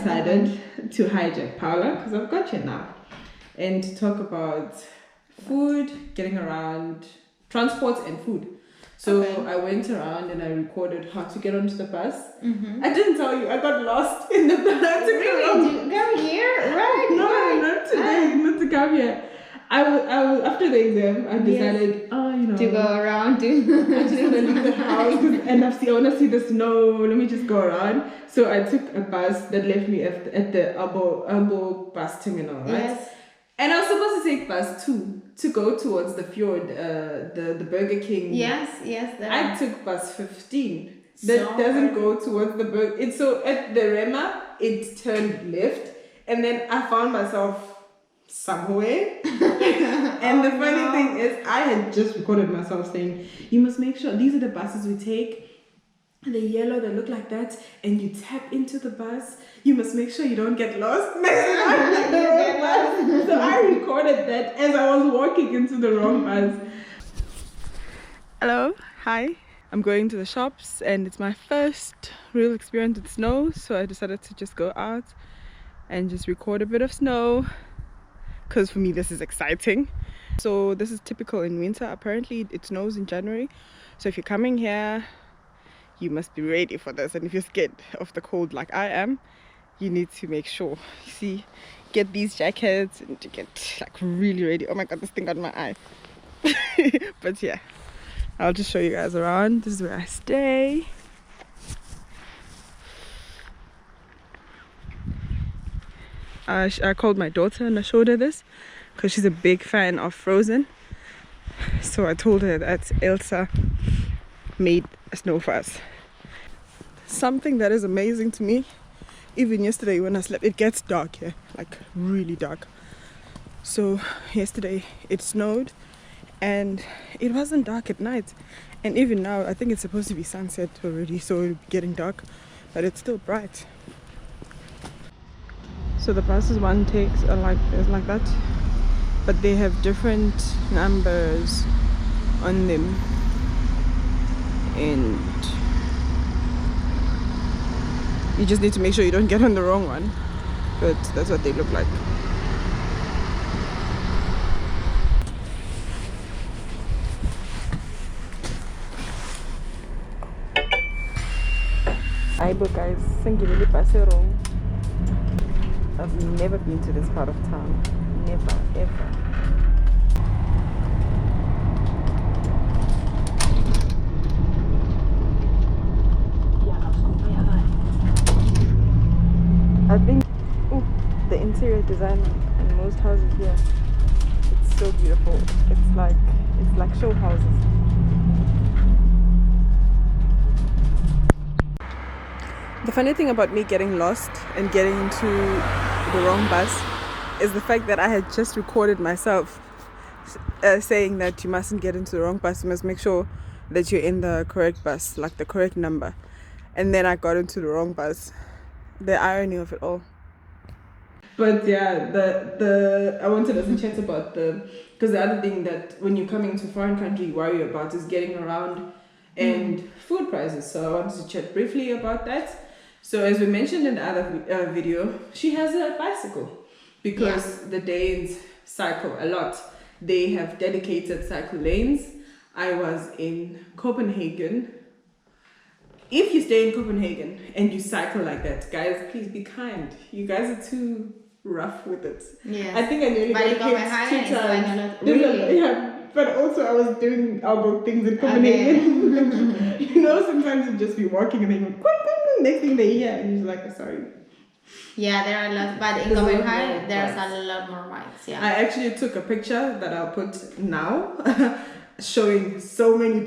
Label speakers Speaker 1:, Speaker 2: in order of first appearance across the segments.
Speaker 1: decided to hijack Paula, because I've got you now, and to talk about food, getting around, transport and food. So I went around and I recorded how to get onto the bus. I didn't tell you, I got lost in the bus.
Speaker 2: Really? To come here? Right.
Speaker 1: No, not today, not to come here. I was after the exam, I decided,
Speaker 2: to go around to.
Speaker 1: I just want to leave the house and I want to see the snow. Let me just go around. So I took a bus that left me at the Elbow bus terminal, right?
Speaker 2: Yes.
Speaker 1: And I was supposed to take bus 2 to go towards the fjord, the Burger King.
Speaker 2: Yes.
Speaker 1: I took bus 15. That doesn't go towards the Burger. It's so at the Rema, it turned left, and then I found myself somewhere. And the funny thing is, I had just recorded myself saying, "You must make sure these are the buses we take. The yellow, they look like that, and you tap into the bus. You must make sure you don't get lost." So I recorded that as I was walking into the wrong bus. Hello, hi. I'm going to the shops, and it's my first real experience with snow, so I decided to just go out and just record a bit of snow, because for me this is exciting. So this is typical in winter. Apparently it snows in January, so if you're coming here, you must be ready for this. And if you're scared of the cold like I am, you need to make sure, you see, get these jackets and to get like really ready. Oh my god, this thing got my eye. But yeah, I'll just show you guys around. This is where I stay. I called my daughter and I showed her this because she's a big fan of Frozen. So I told her that Elsa made a snow for us. Something that is amazing to me, even yesterday when I slept, it gets dark here, like really dark. So yesterday it snowed and it wasn't dark at night, and even now I think it's supposed to be sunset already, so it'll be getting dark, but it's still bright. So the buses one takes are like that, but they have different numbers on them, and you just need to make sure you don't get on the wrong one. But that's what they look like. Aibo guys, Sangivili Passerong. I've never been to this part of town. Never, ever. I think the interior design in most houses here, it's so beautiful. It's like show houses. The funny thing about me getting lost and getting into the wrong bus is the fact that I had just recorded myself saying that you mustn't get into the wrong bus. You must make sure that you're in the correct bus, like the correct number. And then I got into the wrong bus. The irony of it all. But yeah, I wanted us to chat about because the other thing that when you're coming to a foreign country you worry about is getting around and food prices. So I wanted to chat briefly about that. So as we mentioned in the other video, she has a bicycle because the Danes cycle a lot. They have dedicated cycle lanes. I was in Copenhagen. If you stay in Copenhagen and you cycle like that, guys, please be kind. You guys are too rough with it. Yeah. I think I nearly got hit 2 times. Really? Yeah. But also I was doing elbow things in Copenhagen. You know, sometimes you just be walking and then you go, next thing they hear and you're like, sorry.
Speaker 2: Yeah, there are a lot, but in Copenhagen there's a lot more bikes. Yeah.
Speaker 1: I actually took a picture that I'll put now. Showing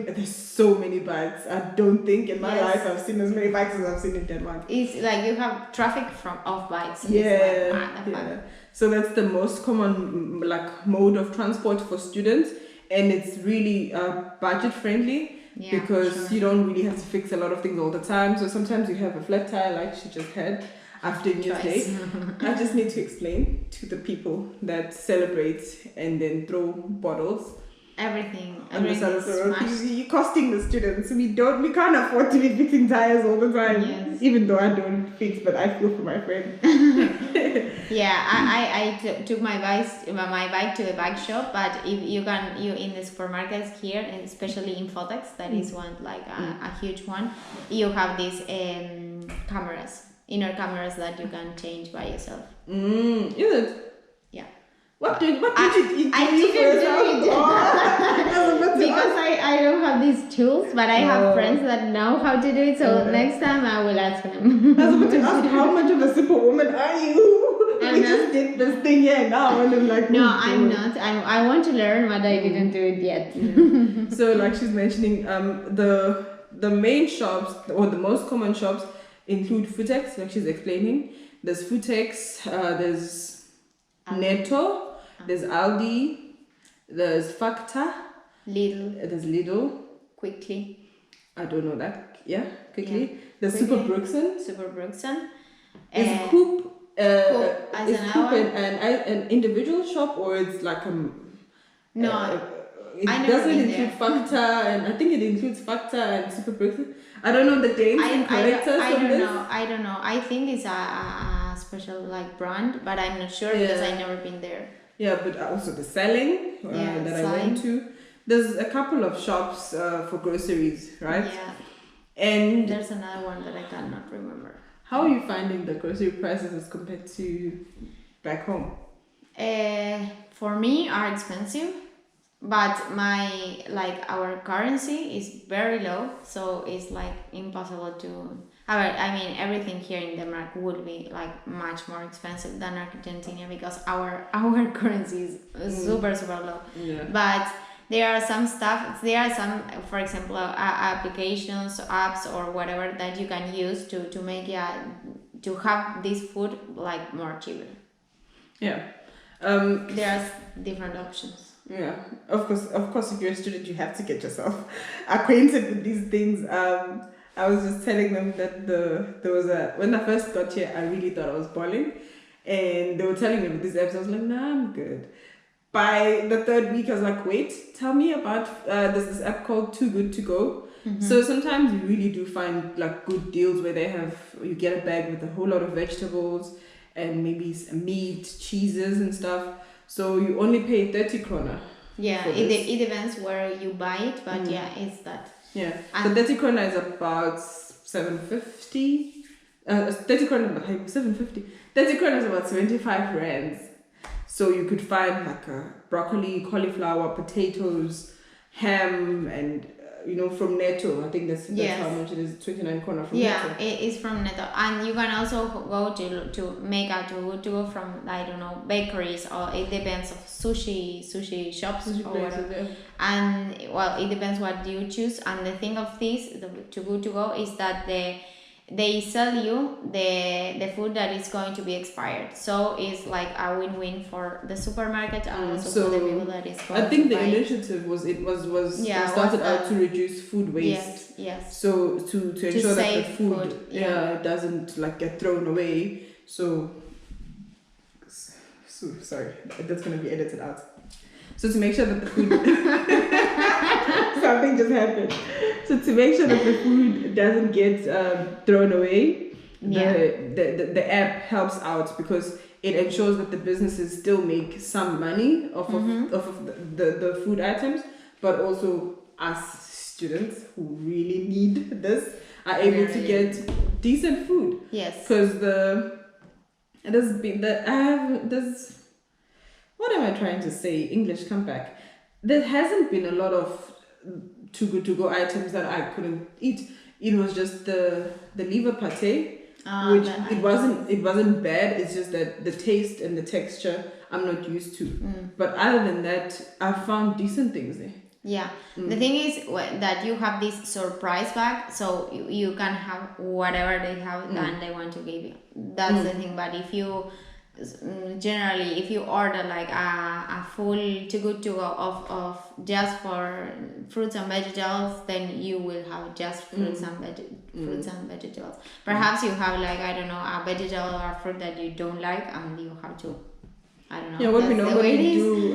Speaker 1: there's so many bikes. I don't think in my life I've seen as many bikes as I've seen in Denmark.
Speaker 2: It's like you have traffic of bikes.
Speaker 1: Yeah. So that's the most common mode of transport for students, and it's really budget friendly because you don't really have to fix a lot of things all the time. So sometimes you have a flat tire like she just had after New Year's Day. I just need to explain to the people that celebrate and then throw bottles.
Speaker 2: Everything
Speaker 1: on the side of the road. You're costing the students. We can't afford to be fixing tires all the time. Yes. Even though I don't fits, but I feel for my friend.
Speaker 2: Yeah, I took my bike to the bike shop, but if you in the supermarkets here, and especially in Fotex, that is one like a huge one. You have these inner cameras that you can change by yourself.
Speaker 1: Is it?
Speaker 2: Yeah.
Speaker 1: What did you do?
Speaker 2: I didn't do it because I don't have these tools, but I have friends that know how to do it. So next time I will ask them.
Speaker 1: I was about to ask, how much of a superwoman are you? We just did this thing here now, and I'm like,
Speaker 2: no, I'm not. I want to learn, but I didn't do it yet.
Speaker 1: So, like she's mentioning, the main shops or the most common shops include Footex, like she's explaining. There's Footex, there's Netto, there's Aldi, there's Facta, there's Lidl,
Speaker 2: Quickly.
Speaker 1: I don't know that. Yeah, Quickly.
Speaker 2: Yeah.
Speaker 1: There's
Speaker 2: Quickly.
Speaker 1: Super Brooksson.
Speaker 2: Is
Speaker 1: Coop.
Speaker 2: Is
Speaker 1: Coop an individual shop, or it's like a
Speaker 2: no?
Speaker 1: It doesn't include Facta, and I think it includes Facta and Super Brooksson. I don't know the names and characters
Speaker 2: I
Speaker 1: of
Speaker 2: don't
Speaker 1: this.
Speaker 2: know. I don't know. I think it's a special like brand, but I'm not sure because I've never been there.
Speaker 1: Yeah, but also the selling that I went to. There's a couple of shops for groceries, right?
Speaker 2: Yeah.
Speaker 1: And
Speaker 2: there's another one that I cannot remember.
Speaker 1: How are you finding the grocery prices as compared to back home?
Speaker 2: For me, are expensive, but our currency is very low, so it's like impossible to. I mean, everything here in Denmark would be like much more expensive than Argentina because our currency is super low.
Speaker 1: Yeah.
Speaker 2: But there are some stuff. There are some, for example, applications, apps, or whatever that you can use to make to have this food like more cheaper.
Speaker 1: Yeah.
Speaker 2: There are different options.
Speaker 1: Yeah, of course. If you're a student, you have to get yourself acquainted with these things. I was just telling them that there was when I first got here, I really thought I was balling, and they were telling me about these apps. I was like, nah, I'm good. By the third week, I was like, wait, tell me about there's this app called Too Good To Go. Mm-hmm. So sometimes you really do find like good deals where you get a bag with a whole lot of vegetables and maybe some meat, cheeses and stuff. So you only pay 30 krona.
Speaker 2: Yeah, it depends where you buy it, but it's that.
Speaker 1: Yeah, so 30 krona is about 750. 30 krona, 750. 30 krona is about 75 rands. So you could find like broccoli, cauliflower, potatoes, ham, and from Netto. I think that's how much it is. 29 krona from Netto.
Speaker 2: Yeah, it is from Netto, and you can also go to make out to go from bakeries, or it depends of sushi shops or whatever. Yeah. And it depends what you choose. And the thing of this, the Too Good To Go, is that they sell you the food that is going to be expired, so it's like a win-win for the supermarket and also for the people that is going
Speaker 1: I think
Speaker 2: to
Speaker 1: the
Speaker 2: buy.
Speaker 1: Initiative was started out to reduce food waste.
Speaker 2: Yes.
Speaker 1: So to ensure that the food doesn't get thrown away. So sorry, that's gonna be edited out. So to make sure that the food something just happened. So to make sure that the food doesn't get thrown away, the app helps out because it ensures that the businesses still make some money off of the food items, but also us students who really need this are able to get decent food.
Speaker 2: Yes.
Speaker 1: Because what am I trying to say? English, come back. There hasn't been a lot of Too Good To Go items that I couldn't eat. It was just the liver pate, which it wasn't bad. It's just that the taste and the texture I'm not used to. But other than that, I found decent things there.
Speaker 2: Yeah, the thing is that you have this surprise bag, so you can have whatever they have and they want to give you. That's the thing. But if you order like a full Too Good To Go of just for fruits and vegetables, then you will have just fruits and vegetables. Perhaps you have a vegetable or fruit that you don't like, and you have to. I don't know.
Speaker 1: Yeah, what we normally do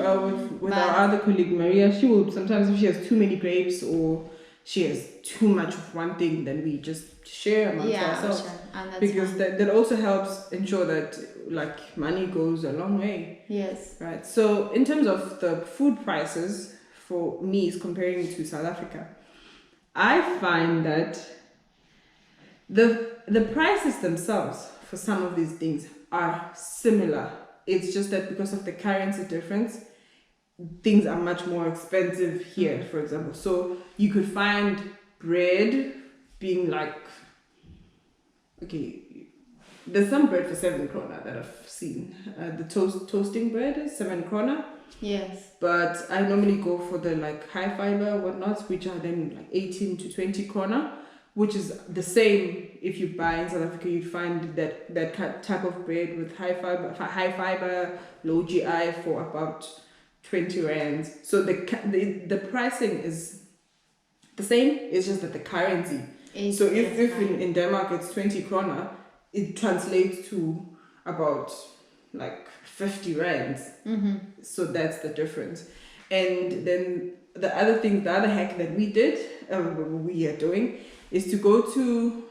Speaker 1: with our other colleague Maria, she will sometimes, if she has too many grapes or she has too much of one thing, then we just share amongst ourselves.
Speaker 2: Sure. And that's
Speaker 1: Because
Speaker 2: fine.
Speaker 1: that also helps ensure that like money goes a long way.
Speaker 2: Yes.
Speaker 1: Right. So in terms of the food prices, for me, is comparing to South Africa, I find that the prices themselves for some of these things are similar. It's just that because of the currency difference, things are much more expensive here, for example. So you could find bread being like, okay, there's some bread for 7 krona that I've seen. The toasting bread is 7 krona.
Speaker 2: Yes.
Speaker 1: But I normally go for the like high fiber whatnots, which are then like 18 to 20 krona, which is the same. If you buy in South Africa, you'd find that type of bread with high fiber, low GI for about 20 rands. So the pricing is the same. It's just that the currency. So if in Denmark it's 20 krona, it translates to about like 50 rands. So that's the difference. And then the other hack that we are doing, is to go to,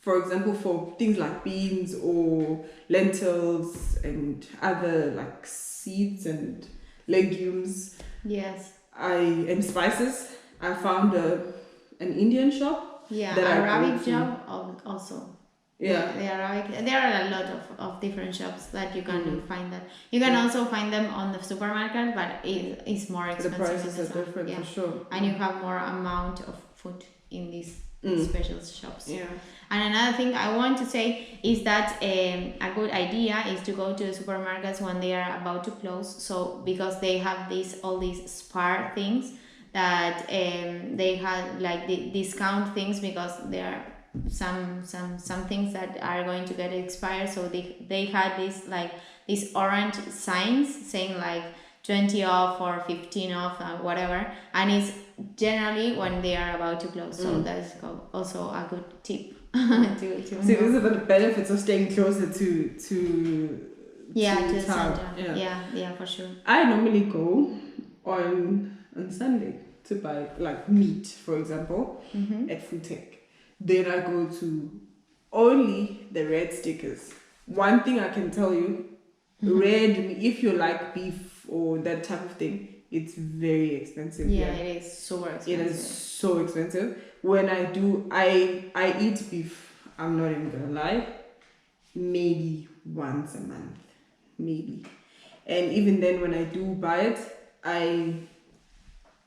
Speaker 1: for example, for things like beans or lentils and other like seeds and legumes.
Speaker 2: Yes.
Speaker 1: And spices. I found an Indian shop.
Speaker 2: Yeah,
Speaker 1: that
Speaker 2: Arabic shop also.
Speaker 1: Yeah.
Speaker 2: There are a lot of different shops that you can find that. You can also find them on the supermarket, but it's more expensive.
Speaker 1: The prices are different, for sure.
Speaker 2: And you have more amount of food in these special shops.
Speaker 1: Yeah.
Speaker 2: And another thing I want to say is that a good idea is to go to the supermarkets when they are about to close. So because they have all these spar things that they have like the discount things, because there are some things that are going to get expired. So they had these orange signs saying like 20 off or 15 off or whatever, and it's generally when they are about to close. So that's also a good tip. to
Speaker 1: See, these are the benefits of staying closer to
Speaker 2: the
Speaker 1: town.
Speaker 2: center. Yeah, for sure.
Speaker 1: I normally go on Sunday to buy like meat, for example, at Food Tech. Then I go to only the red stickers. One thing I can tell you, red, if you like beef or that type of thing, it's very expensive.
Speaker 2: Yeah, it is super expensive.
Speaker 1: It is so expensive. When I eat beef, I'm not even gonna lie, maybe once a month, maybe. And even then, when I do buy it, I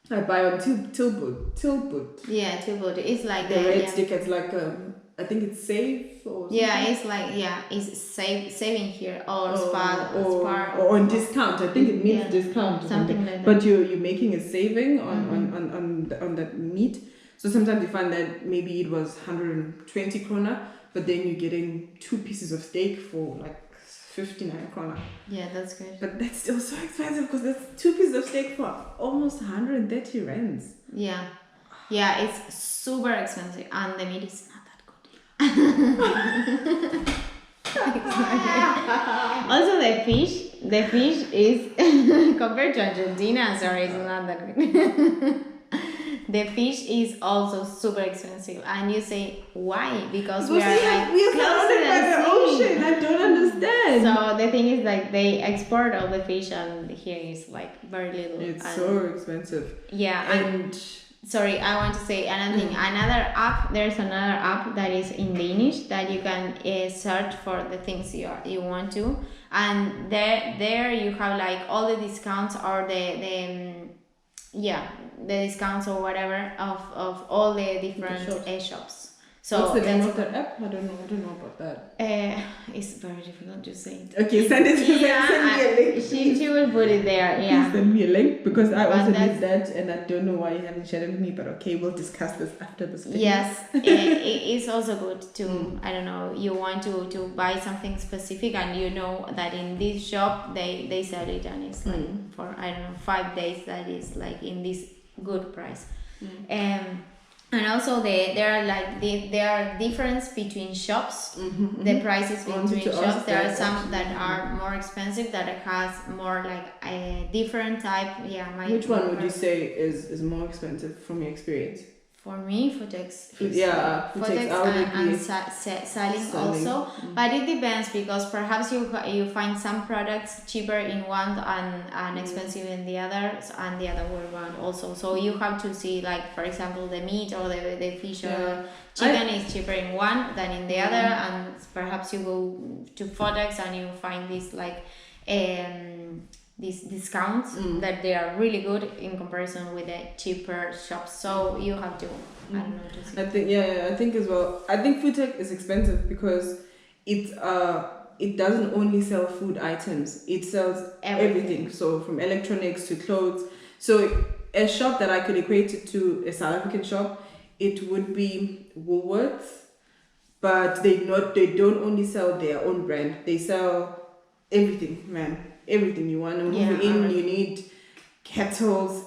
Speaker 1: buy on Tilbud.
Speaker 2: Yeah, Tilbud. It's like
Speaker 1: the red sticker. It's like I think it's safe or something.
Speaker 2: Yeah, it's like it's saving here or spar
Speaker 1: or on discount. I think it means discount or something like that. But you're making a saving on that meat. So sometimes you find that maybe it was 120 krona, but then you're getting 2 pieces of steak for like 59 krona.
Speaker 2: Yeah, that's good.
Speaker 1: But that's still so expensive because that's 2 pieces of steak for almost 130 rands.
Speaker 2: Yeah, it's super expensive, and the meat is not that good. Also, the fish is compared to Argentina. Sorry, it's not that good. The fish is also super expensive, and you say why? Because we are
Speaker 1: surrounded by the ocean. I don't understand.
Speaker 2: So the thing is, like, they export all the fish, and here is like very little.
Speaker 1: It's so expensive.
Speaker 2: Yeah,
Speaker 1: and
Speaker 2: sorry, I want to say another thing. There's another app that is in Danish that you can search for the things you want to, and there you have like all the discounts or the discounts or whatever of all the different shops. So
Speaker 1: what's the name of that app? I don't know about that.
Speaker 2: It's very difficult to say.
Speaker 1: Okay, send me a link.
Speaker 2: She will put it there. Yeah.
Speaker 1: Please send me a link because I also need that, and I don't know why you haven't shared it with me. But okay, we'll discuss this after this video.
Speaker 2: Yes, it's also good to I don't know. You want to buy something specific, and you know that in this shop they sell it, and it's like for I don't know 5 days. That is like in this good price. And also there are difference between shops. The prices between shops. There are some that are more expensive, that has more like a different type. Yeah,
Speaker 1: which one would you say is more expensive from your experience?
Speaker 2: For me, Footex
Speaker 1: Food,
Speaker 2: is
Speaker 1: yeah, food takes
Speaker 2: Footex
Speaker 1: I would
Speaker 2: and
Speaker 1: agree.
Speaker 2: selling
Speaker 1: Selling.
Speaker 2: also, but it depends because perhaps you find some products cheaper in one and expensive in the others, and the other way around also. So you have to see, like for example, the meat or the fish or chicken is cheaper in one than in the other, and perhaps you go to Footex and you find this like these discounts that they are really good in comparison with the cheaper shops. So you have to, I don't know, to see.
Speaker 1: I think I think as well. I think food tech is expensive because it doesn't only sell food items. It sells everything. So from electronics to clothes. So a shop that I could equate it to a South African shop, it would be Woolworths, but they don't only sell their own brand. They sell everything, man. Everything you want to move in, you need kettles.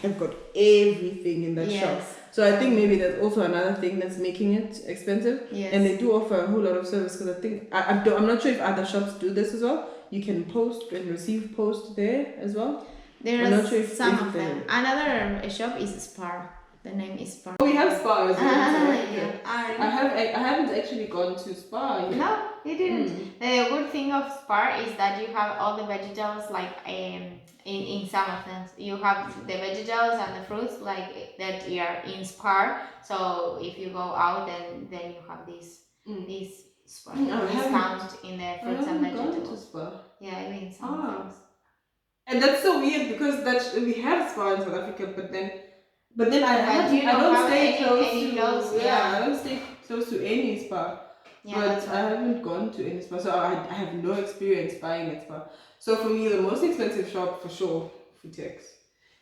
Speaker 1: They've got everything in that shop. So I think maybe that's also another thing that's making it expensive. And they do offer a whole lot of service because I think I'm not sure if other shops do this as well. You can post and receive post there as well.
Speaker 2: There are some of them. Another shop is Spar. The name is Spar.
Speaker 1: Oh, we have Spa as well.
Speaker 2: Yeah.
Speaker 1: I haven't actually gone to Spa yet.
Speaker 2: No, you didn't. The good thing of Spar is that you have all the vegetables like in some of them. You have the vegetables and the fruits like that are in Spar. So if you go out, then you have this Spar discount in the fruits and vegetables.
Speaker 1: To Spa.
Speaker 2: Yeah, I mean some things.
Speaker 1: And that's so weird because we have Spa in South Africa, but then I don't stay close to I don't stay close to any spa. Yeah, but I haven't gone to any spa, so I have no experience buying at spa. So for me, the most expensive shop for sure, Footex.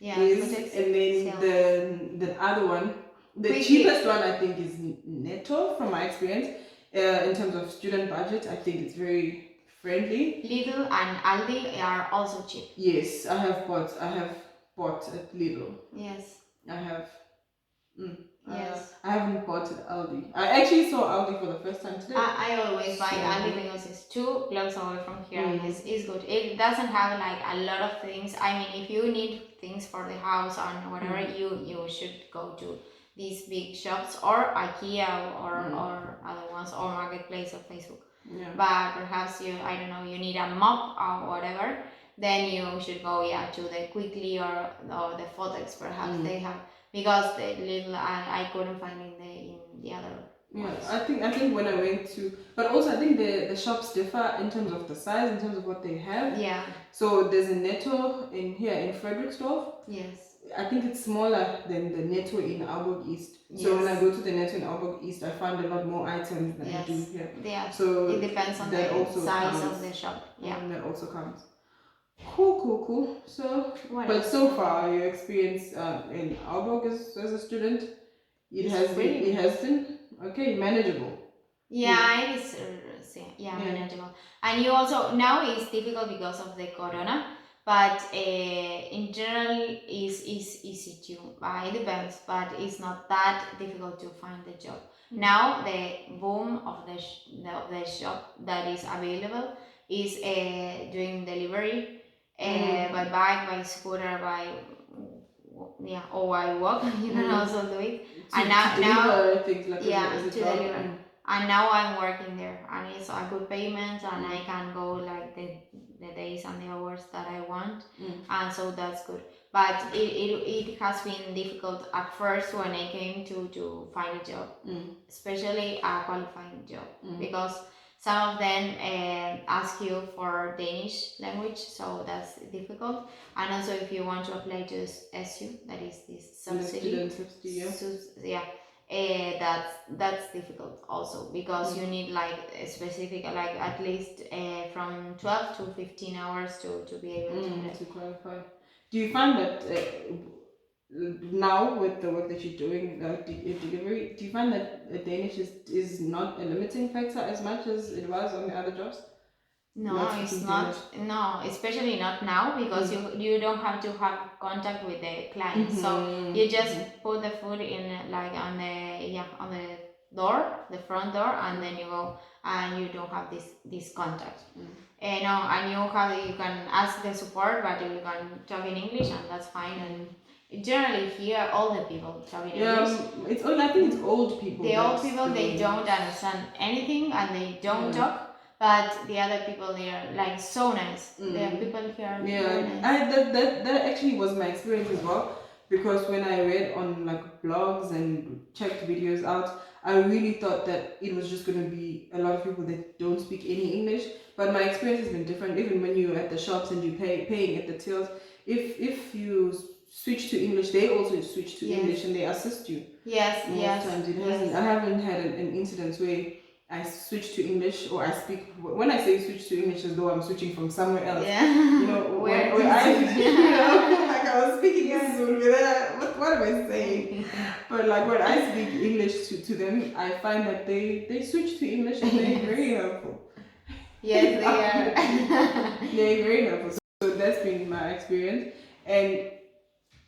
Speaker 1: Yeah, Footex. And then the other one, the cheapest one I think is Netto from my experience. In terms of student budget, I think it's very friendly.
Speaker 2: Lidl and Aldi are also cheap.
Speaker 1: Yes, I have bought at Lidl.
Speaker 2: Yes.
Speaker 1: I have.
Speaker 2: Yes.
Speaker 1: I haven't bought at Aldi. I actually saw Aldi for the first time today.
Speaker 2: I always buy Aldi because it's 2 blocks away from here. It's good. It doesn't have like a lot of things. I mean, if you need things for the house or whatever, you should go to these big shops or IKEA or other ones or Marketplace or Facebook. Yeah. But perhaps you need a mop or whatever, then you should go to the Quickly or the Fotex perhaps they have, because the little I couldn't find in the other ones.
Speaker 1: I think when I went to, but also I think the shops differ in terms of the size, in terms of what they have. Yeah. So there's a Netto in Frederiksdorf. Yes. I think it's smaller than the Netto in Aalborg East. Yes. So when I go to the Netto in Aalborg East, I find a lot more items than I do here. Yeah. So
Speaker 2: it depends on the size of the shop. Yeah.
Speaker 1: And that also counts. Cool. So, so far your experience in Aalborg as a student, it has been okay, manageable.
Speaker 2: Yeah, it is. Manageable. And you also now it's difficult because of the corona. But in general, is easy to buy. It depends, but it's not that difficult to find a job. Now the boom of the shop that is available is doing delivery by bike, by scooter, or by walk. You can also do it. And now
Speaker 1: things like
Speaker 2: to deliver. And now I'm working there, and it's a good payment, and I can go like the days and the hours that I want, and so that's good. But it has been difficult at first when I came to find a job, especially a qualifying job, because some of them ask you for Danish language, so that's difficult. And also if you want to apply to SU, that is this subsidy, that's difficult also, because you need like a specific, like at least from 12 to 15 hours to be able
Speaker 1: to qualify. Do you find that now with the work that you're doing, delivery, do you find that Danish is not a limiting factor as much as it was on the other jobs?
Speaker 2: No, it's not. No, especially not now, because you don't have to have contact with the client. So you just put the food in like on the door, the front door, and then you go, and you don't have this contact. And you can ask the support, but you can talk in English, and that's fine. And generally here older people talk in
Speaker 1: Yeah,
Speaker 2: English.
Speaker 1: it's only, I think it's old people.
Speaker 2: The old
Speaker 1: that
Speaker 2: people, they
Speaker 1: speak
Speaker 2: don't
Speaker 1: English.
Speaker 2: understand anything and they don't
Speaker 1: Yeah.
Speaker 2: talk. But the other people, they are like so nice. The people here are very nice.
Speaker 1: That actually was my experience as well, because when I read on like blogs and checked videos out, I really thought that it was just going to be a lot of people that don't speak any English. But my experience has been different. Even when you're at the shops and you paying at the tills, if you switch to English, they also switch to English and they assist you.
Speaker 2: Yes,
Speaker 1: Most times it hasn't. I haven't had an incident where I switch to English or I speak. When I say switch to English, as though I'm switching from somewhere else.
Speaker 2: Yeah.
Speaker 1: You know, where I, you know, like I was speaking Zulu. What am I saying? But like when I speak English to them, I find that they switch to English and they're very helpful.
Speaker 2: Yes, they are.
Speaker 1: They're very helpful. So that's been my experience, and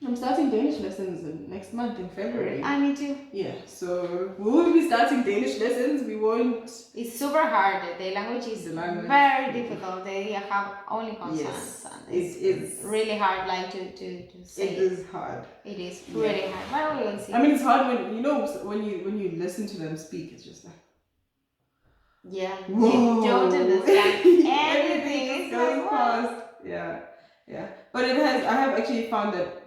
Speaker 1: I'm starting Danish lessons next month in February.
Speaker 2: Me too.
Speaker 1: Yeah, so we will be starting Danish lessons. We won't.
Speaker 2: It's super hard. The language is very difficult. They have only consonants.
Speaker 1: Yes,
Speaker 2: And it's really hard, like to say.
Speaker 1: It is hard.
Speaker 2: It is really hard. But we will see.
Speaker 1: I mean, it's hard when you know when you listen to them speak. It's just like.
Speaker 2: Yeah.
Speaker 1: Whoa.
Speaker 2: You don't understand anything. It's
Speaker 1: goes
Speaker 2: like
Speaker 1: fast. Yeah. But it has. I have actually found that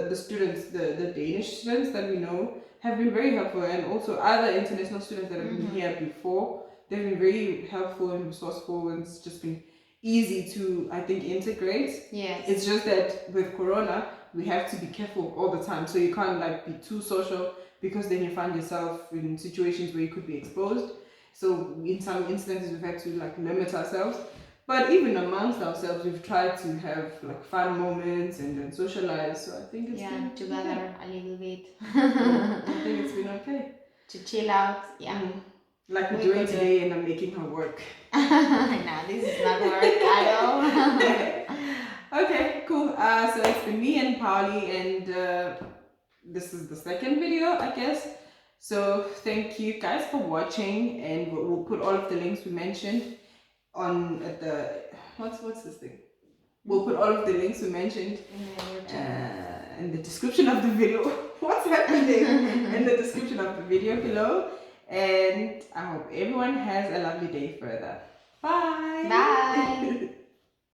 Speaker 1: the students, the Danish students that we know, have been very helpful, and also other international students that have been here before. They've been very helpful and resourceful, and it's just been easy to, I think, integrate.
Speaker 2: Yes.
Speaker 1: It's just that with Corona, we have to be careful all the time, so you can't like be too social, because then you find yourself in situations where you could be exposed. So in some instances, we've had to like limit ourselves. But even amongst ourselves, we've tried to have like fun moments and then socialize. So I think it's been
Speaker 2: together a little bit.
Speaker 1: I think it's been okay
Speaker 2: to chill out. Yeah.
Speaker 1: Like we're doing today, and I'm making her work.
Speaker 2: No, this is not work at all.
Speaker 1: Okay, cool. So it's been me and Pauli, and this is the second video, I guess. So thank you guys for watching, and we'll put all of the links we mentioned on at the what's this thing? We'll put all of the links we mentioned in the description of the video. What's happening? In the description of the video below. And I hope everyone has a lovely day further. Bye.
Speaker 2: Bye.